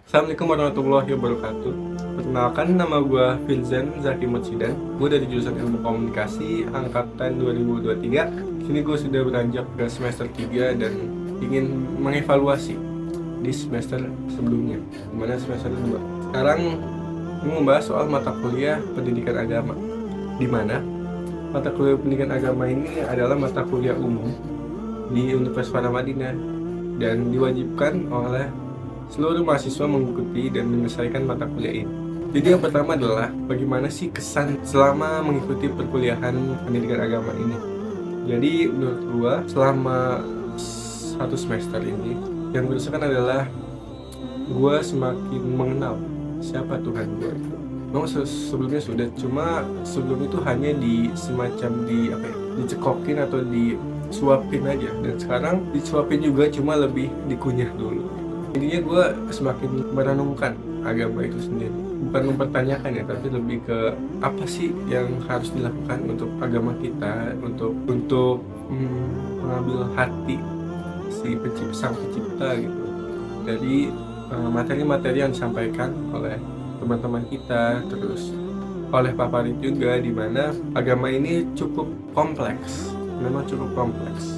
Assalamualaikum warahmatullahi wabarakatuh. Perkenalkan, nama gue Vincent Zaki Motsidan. Gue dari jurusan Ilmu Komunikasi angkatan 2023. Kini gue sudah beranjak ke semester 3 dan ingin mengevaluasi di semester sebelumnya, dimana semester 2. Sekarang gue membahas soal mata kuliah pendidikan agama, dimana mata kuliah pendidikan agama ini adalah mata kuliah umum di Universitas Paramadina dan diwajibkan oleh seluruh mahasiswa mengikuti dan menyelesaikan mata kuliah ini. Jadi yang pertama adalah bagaimana sih kesan selama mengikuti perkuliahan pendidikan agama ini. Jadi menurut gua selama satu semester ini yang berdasarkan adalah gua semakin mengenal siapa Tuhan gua. Memang sebelumnya sudah, cuma sebelum itu hanya di semacam dicekokin atau disuapin aja, dan sekarang disuapin juga cuma lebih dikunyah dulu. Intinya gue semakin merenungkan agama itu sendiri, bukan mempertanyakan ya, tapi lebih ke apa sih yang harus dilakukan untuk agama kita, untuk mengambil hati si sang pencipta gitu. Jadi materi-materi yang disampaikan oleh teman-teman kita, terus oleh Pak Farid juga, di mana agama ini cukup kompleks, memang cukup kompleks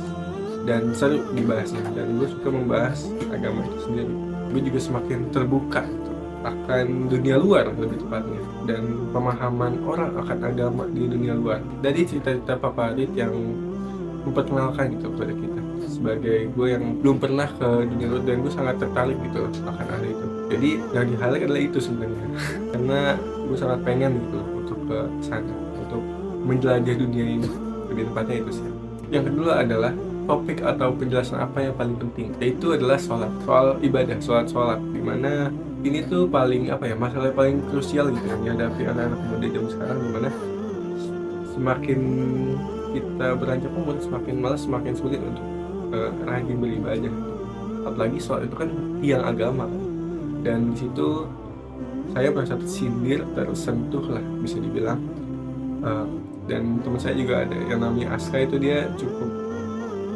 dan seru dibahasnya, dan gue suka membahas agama itu sendiri. Gue juga semakin terbuka gitu akan dunia luar, lebih tepatnya, dan pemahaman orang akan agama di dunia luar dari cerita-cerita Pak Farid yang memperkenalkan gitu kepada kita. Sebagai gue yang belum pernah ke dunia luar, dan gue sangat tertarik gitu akan hal itu. Jadi yang di highlight adalah itu sebenarnya karena gue sangat pengen gitu untuk ke sana, untuk menjelajah dunia ini, lebih tepatnya itu sih. Yang kedua adalah topik atau penjelasan apa yang paling penting, yaitu adalah soal ibadah, sholat, dimana ini tuh paling masalah paling krusial gitu yang dihadapi anak-anak muda zaman sekarang, dimana semakin kita beranjak umur semakin sulit untuk rajin beribadah. Apalagi soal itu kan tiang agama, dan di situ saya merasa tersindir, tersentuh lah bisa dibilang. Dan teman saya juga ada yang namanya Aska, itu dia cukup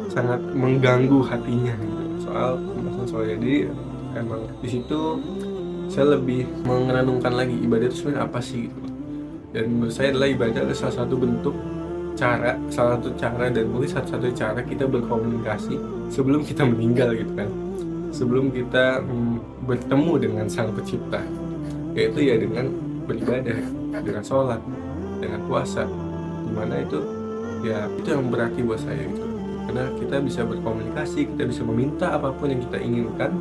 sangat mengganggu hatinya gitu soal pembahasan soalnya. Jadi emang di situ saya lebih merenungkan lagi ibadah itu sebenarnya apa sih gitu. Dan menurut saya adalah ibadah adalah salah satu cara dan mungkin satu cara kita berkomunikasi sebelum kita meninggal gitu kan, sebelum kita bertemu dengan sang pencipta, yaitu ya dengan beribadah, dengan sholat, dengan puasa, dimana itu yang berarti buat saya gitu. Karena kita bisa berkomunikasi, kita bisa meminta apapun yang kita inginkan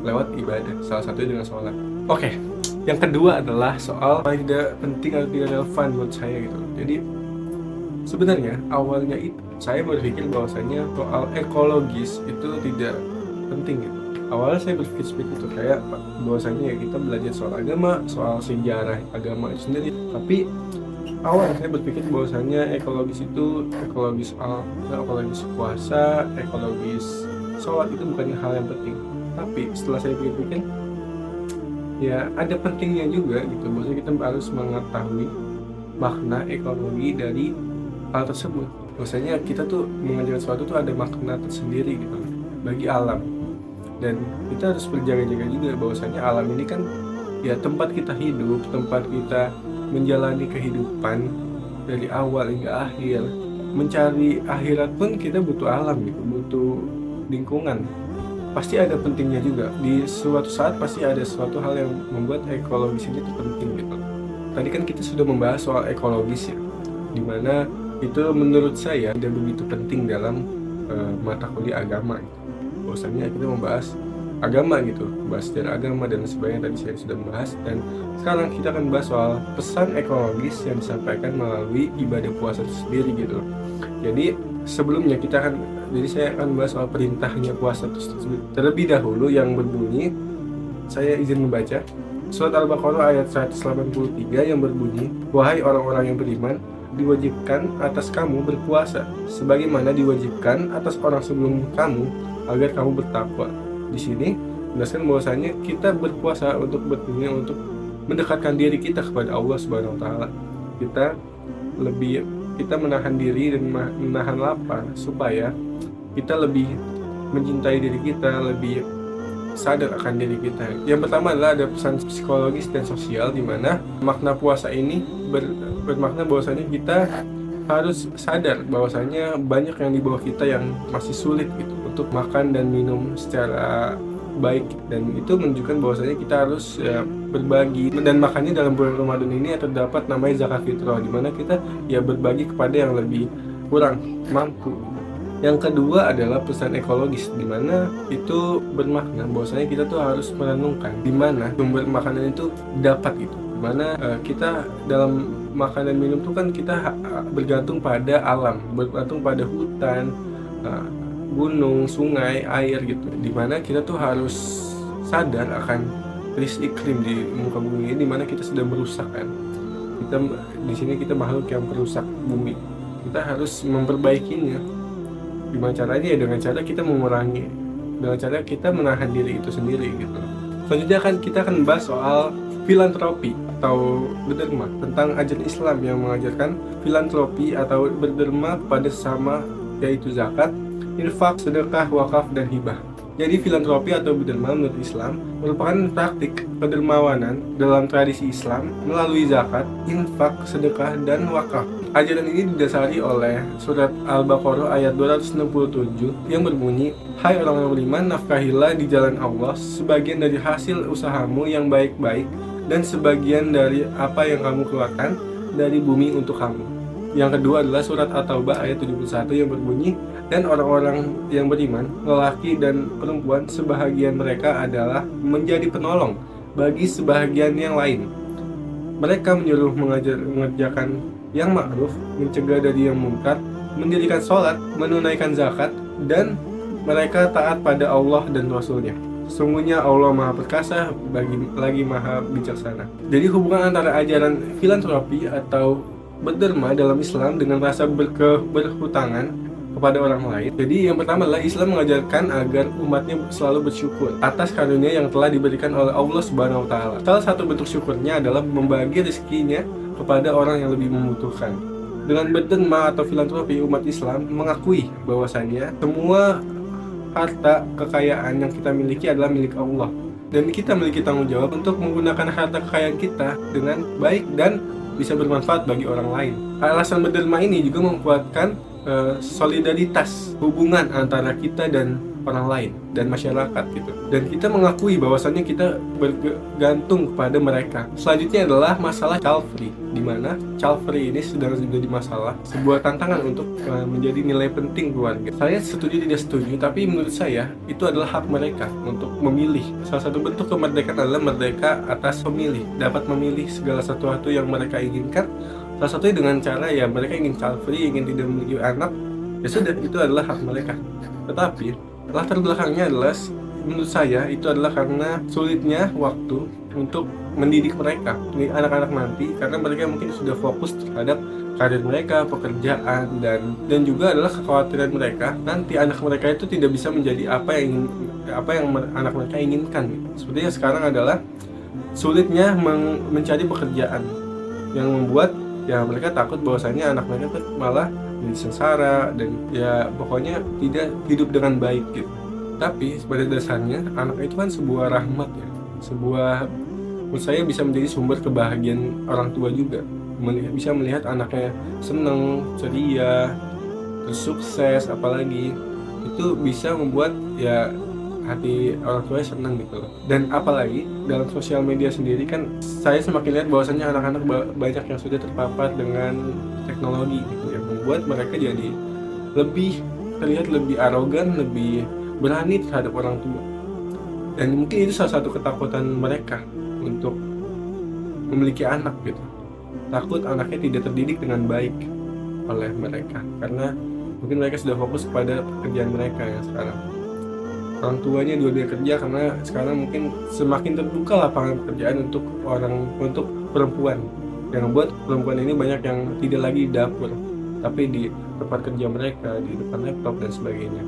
lewat ibadah, salah satunya dengan sholat. Oke, yang kedua adalah soal paling tidak penting atau tidak relevan buat saya gitu. Jadi sebenarnya awalnya itu saya berpikir bahwasanya soal ekologis itu tidak penting gitu. Awalnya saya berpikir seperti itu, kayak bahwasanya ya kita belajar soal agama, soal sejarah agama itu sendiri. Tapi awalnya saya berpikir bahwasanya ekologis puasa, ekologis sholat itu bukannya hal yang penting. Tapi setelah saya pikir-pikir, ya ada pentingnya juga gitu. Bahwasanya kita harus mengetahui makna ekologi dari hal tersebut. Bahwasanya kita tuh mengajarkan sesuatu tuh ada makna tersendiri gitu bagi alam. Dan kita harus berjaga-jaga juga bahwasanya alam ini kan ya tempat kita hidup, tempat kita menjalani kehidupan dari awal hingga akhir. Mencari akhirat pun kita butuh alam gitu, butuh lingkungan. Pasti ada pentingnya juga. Di suatu saat pasti ada suatu hal yang membuat ekologis ini tuh penting gitu. Tadi kan kita sudah membahas soal ekologis ya, dimana itu menurut saya tidak begitu penting dalam mata kuliah agama gitu. Bahwasanya kita membahas agama gitu, bahas sejarah agama dan sebagainya, tadi saya sudah membahas. Dan sekarang kita akan bahas soal pesan ekologis yang disampaikan melalui ibadah puasa itu sendiri gitu. Jadi sebelumnya saya akan bahas soal perintahnya puasa tersebut. Terlebih dahulu yang berbunyi, saya izin membaca surat Al-Baqarah ayat 183 yang berbunyi, "Wahai orang-orang yang beriman, diwajibkan atas kamu berpuasa sebagaimana diwajibkan atas orang sebelum kamu agar kamu bertakwa." Di sini menjelaskan bahwasanya kita berpuasa untuk mendekatkan diri kita kepada Allah Subhanahu wa taala. Kita menahan diri dan menahan lapar supaya kita lebih mencintai diri kita, lebih sadar akan diri kita. Yang pertama adalah ada pesan psikologis dan sosial, di mana makna puasa ini bermakna bahwasanya kita harus sadar bahwasanya banyak yang di bawah kita yang masih sulit gitu untuk makan dan minum secara baik, dan itu menunjukkan bahwasanya kita harus berbagi. Dan makanya dalam bulan Ramadan ini terdapat namanya zakat fitrah, di mana kita berbagi kepada yang lebih kurang mampu. Yang kedua adalah pesan ekologis, di mana itu bermakna bahwasanya kita tuh harus merenungkan di mana sumber makanan itu dapat gitu. Di mana kita dalam makan dan minum tuh kan kita bergantung pada alam, bergantung pada hutan, gunung, sungai, air gitu. Di mana kita tuh harus sadar akan krisis iklim di muka bumi ini, di mana kita sedang merusak kan. Kita di sini kita makhluk yang merusak bumi. Kita harus memperbaikinya. Gimana caranya? Dengan cara kita mengurangi, dengan cara kita menahan diri itu sendiri gitu. Selanjutnya kita akan membahas soal filantropi atau berderma, tentang ajaran Islam yang mengajarkan filantropi atau berderma pada sesama, yaitu zakat, infak, sedekah, wakaf, dan hibah. Jadi filantropi atau berderma menurut Islam merupakan praktik kedermawanan dalam tradisi Islam melalui zakat, infak, sedekah, dan wakaf. Ajaran ini didasari oleh surat Al-Baqarah ayat 267 yang berbunyi, "Hai orang-orang beriman, nafkahilah di jalan Allah sebagian dari hasil usahamu yang baik-baik dan sebagian dari apa yang kamu keluarkan dari bumi untuk kamu." Yang kedua adalah surat At-Taubah ayat 71 yang berbunyi, "Dan orang-orang yang beriman, lelaki dan perempuan, sebahagian mereka adalah menjadi penolong bagi sebahagian yang lain. Mereka menyuruh mengerjakan yang ma'ruf, mencegah dari yang mungkar, mendirikan sholat, menunaikan zakat, dan mereka taat pada Allah dan Rasul-Nya. Sesungguhnya Allah Maha Perkasa lagi Maha Bijaksana." Jadi hubungan antara ajaran filantropi atau berderma dalam Islam dengan rasa berhutangan kepada orang lain. Jadi yang pertama adalah Islam mengajarkan agar umatnya selalu bersyukur atas karunia yang telah diberikan oleh Allah Subhanahu wa taala. Salah satu bentuk syukurnya adalah membagi rezekinya kepada orang yang lebih membutuhkan. Dengan berderma atau filantropi, umat Islam mengakui bahwasannya semua harta kekayaan yang kita miliki adalah milik Allah, dan kita memiliki tanggung jawab untuk menggunakan harta kekayaan kita dengan baik dan bisa bermanfaat bagi orang lain. Alasan berderma ini juga menguatkan solidaritas hubungan antara kita dan orang lain dan masyarakat gitu. Dan kita mengakui bahwasannya kita bergantung kepada mereka. Selanjutnya adalah masalah child free, di mana child free ini sedang menjadi masalah, sebuah tantangan untuk menjadi nilai penting keluarga. Saya setuju tidak setuju, tapi menurut saya itu adalah hak mereka untuk memilih. Salah satu bentuk kemerdekaan adalah merdeka atas pemilih, dapat memilih segala sesuatu yang mereka inginkan. Salah satunya dengan cara mereka ingin child free, ingin tidak memiliki anak, ya sudah, itu adalah hak mereka. Tetapi latar belakangnya adalah, menurut saya itu adalah karena sulitnya waktu untuk mendidik mereka, anak-anak nanti, karena mereka mungkin sudah fokus terhadap karir mereka, pekerjaan, dan juga adalah kekhawatiran mereka nanti anak mereka itu tidak bisa menjadi apa yang anak mereka inginkan. Seperti yang sekarang adalah sulitnya mencari pekerjaan, yang membuat mereka takut bahwasanya anak mereka malah menjadi sengsara dan pokoknya tidak hidup dengan baik gitu. Tapi pada dasarnya anak itu kan sebuah rahmat ya, menurut saya bisa menjadi sumber kebahagiaan orang tua juga. Bisa melihat anaknya senang, ceria, sukses, apalagi itu bisa membuat hati orang tuanya senang gitu loh. Dan apalagi dalam sosial media sendiri kan saya semakin lihat bahwasannya anak-anak banyak yang sudah terpapar dengan teknologi gitu, yang membuat mereka jadi terlihat lebih arogan, lebih berani terhadap orang tua. Dan mungkin itu salah satu ketakutan mereka untuk memiliki anak gitu. Takut anaknya tidak terdidik dengan baik oleh mereka, karena mungkin mereka sudah fokus kepada pekerjaan mereka yang sekarang. Orang tuanya dua-duanya kerja, karena sekarang mungkin semakin terbuka lapangan pekerjaan untuk perempuan, yang membuat perempuan ini banyak yang tidak lagi di dapur, tapi di tempat kerja mereka, di depan laptop dan sebagainya.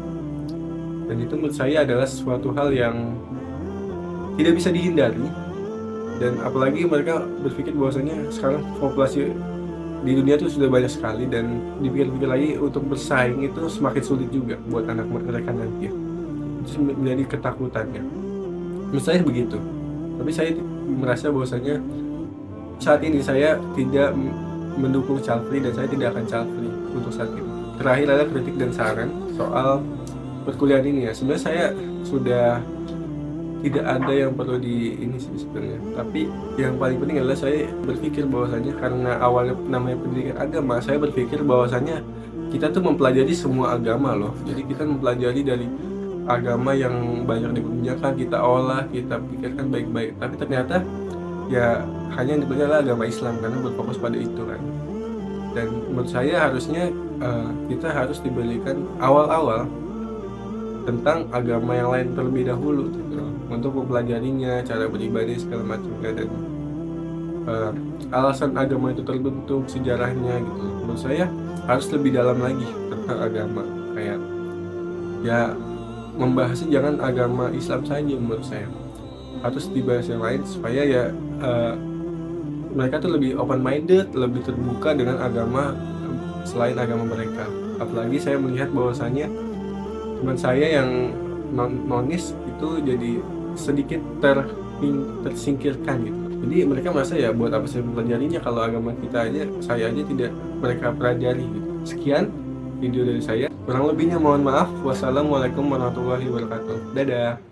Dan itu menurut saya adalah suatu hal yang tidak bisa dihindari. Dan apalagi mereka berpikir bahwasanya sekarang populasi di dunia itu sudah banyak sekali, dan dipikir-pikir lagi untuk bersaing itu semakin sulit juga buat anak mereka nanti. Itu menjadi ketakutannya. Menurut saya begitu. Tapi saya merasa bahwasanya saat ini saya tidak mendukung child free dan saya tidak akan child free untuk saat ini. Terakhir adalah kritik dan saran soal perkuliahan ini ya. Sebenarnya saya sudah tidak ada yang perlu di ini sih sebenarnya. Tapi yang paling penting adalah saya berpikir bahwasanya karena awalnya namanya pendidikan agama, saya berpikir bahwasanya kita tuh mempelajari semua agama loh. Jadi kita mempelajari dari agama yang banyak diperbincangkan, kita olah, kita pikirkan baik-baik. Tapi ternyata ya hanya yang dipelajari adalah agama Islam karena berfokus pada itu kan. Dan menurut saya harusnya kita harus diberikan awal-awal tentang agama yang lain terlebih dahulu gitu loh, untuk mempelajarinya, cara beribadah segala macamnya, dan alasan agama itu terbentuk, sejarahnya gitu. Menurut saya harus lebih dalam lagi tentang agama, kayak ya membahasnya jangan agama Islam saja. Menurut saya harus dibahas yang lain supaya ya mereka tuh lebih open minded, lebih terbuka dengan agama selain agama mereka. Apalagi saya melihat bahwasannya teman saya yang nonis itu jadi sedikit tersingkirkan gitu. Jadi mereka merasa ya buat apa saya mempelajarinya kalau agama kita aja, saya aja tidak mereka pelajari gitu. Sekian video dari saya. Kurang lebihnya mohon maaf. Wassalamualaikum warahmatullahi wabarakatuh. Dadah.